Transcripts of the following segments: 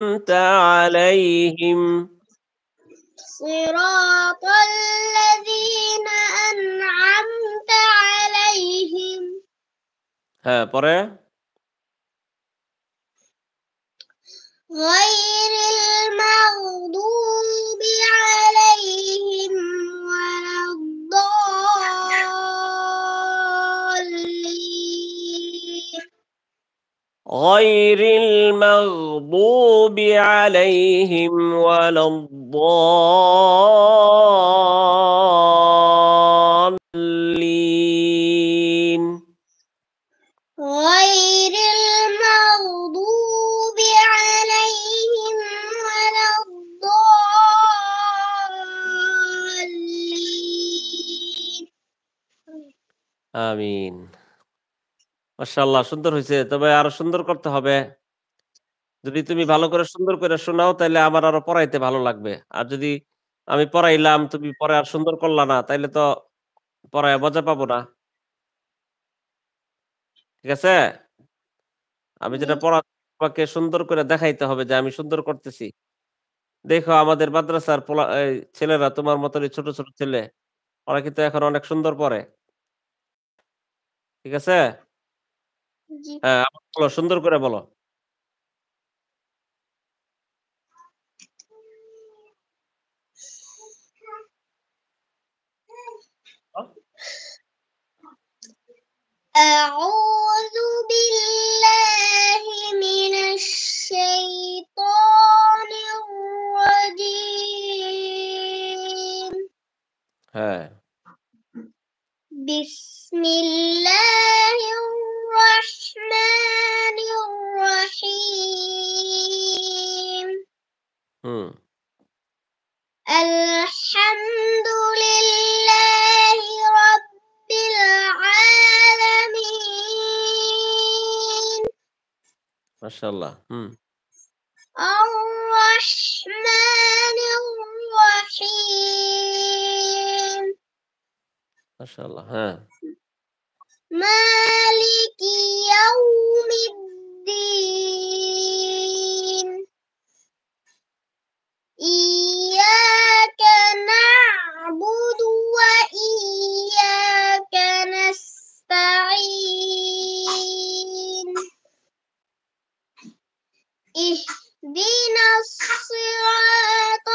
أنعمت عليهم صراط الذين أنعمت عليهم হ্যাঁ, পরে غير المغضوب عليهم ولا الضالين غير المغضوب عليهم ولا الضالين غير المغضوب عليهم ولا الضالين আমিন। মাশাআল্লাহ সুন্দর হইছে। তবে আরো সুন্দর করতে হবে। যদি তুমি ভালো করে সুন্দর করে শোনাও তাইলে আমার আরো পড়াইতে ভালো লাগবে। আর যদি আমি পড়াইলাম তুমি পরে আর সুন্দর করলা না তাইলে তো পড়ায় মজা পাবো না। ঠিক আছে? আমি জি যেটা তোমাকে সুন্দর করে দেখাইতে হবে যে আমি সুন্দর করতেছি। দেখো আমাদের মাদ্রাসার এই ছেলেরা তোমার মতনই ছোট, ছোট ছেলে। ওরা কিন্তু এখন অনেক সুন্দর পড়ে। ঠিক আছে? জি হ্যাঁ, আবার বলো সুন্দর করে বলো। أعوذ بالله من الشيطان الرجيم হ্যাঁ, بسم الله الرحمن الرحيم হুম, الحمد لله رب العالمين মাশাআল্লাহ। হুম, الرحمن الرحيم মাশাআল্লাহ। হ্যাঁ, مالك يوم الدين إياك نعبد وإياك نستعين اهدنا الصراط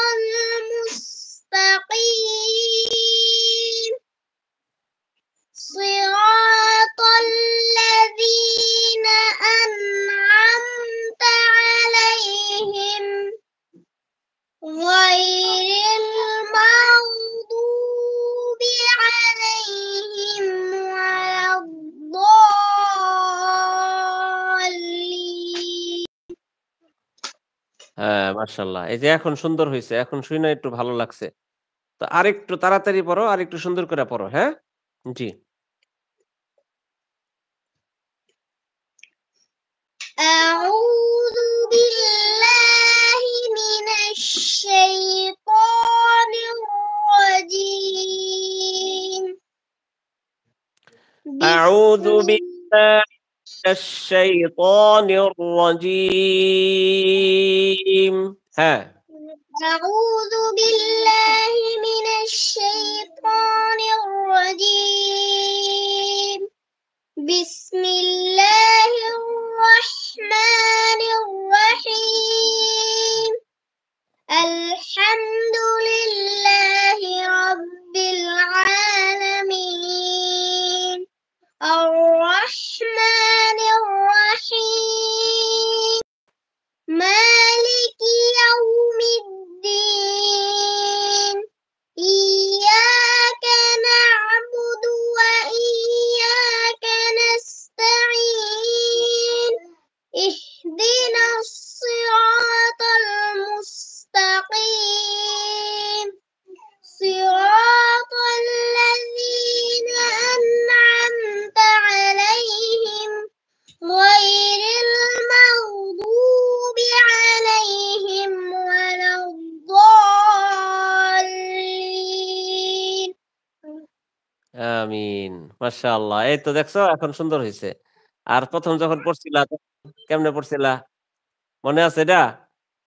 المستقيم صراط الذين أنعمت عليهم غير المغضوب عليهم ولا الضالين হ্যাঁ, মাশাআল্লাহ। এই যে এখন সুন্দর হইছে। এখন শুইনা একটু ভালো লাগছে। তো আরেকটু তাড়াতাড়ি পড়ো, আরেকটু সুন্দর করে পড়ো, হ্যাঁ? জি। أعوذ بالله من الشيطان الرجيم أعوذ بسم بالله من الشيطان الرجيم হ্যাঁ, أعوذ بالله من الشيطان الرجيم بسم الله الرحمن الرحيم الحمد لله رب العالمين الرحمن الرحيم مالك يوم الدين إياك نعبد وإياك نستعين اهدنا الصراط المستقيم صراط الذين أنعمت عليهم غير المغضوب عليهم ولا الضالين আমিন। মাশাআল্লাহ। এই তো দেখছো এখন সুন্দর হইছে। আর ১ম যখন পড়ছিলা তখন কেমনে পড়ছিলা? মনে আছে এটা?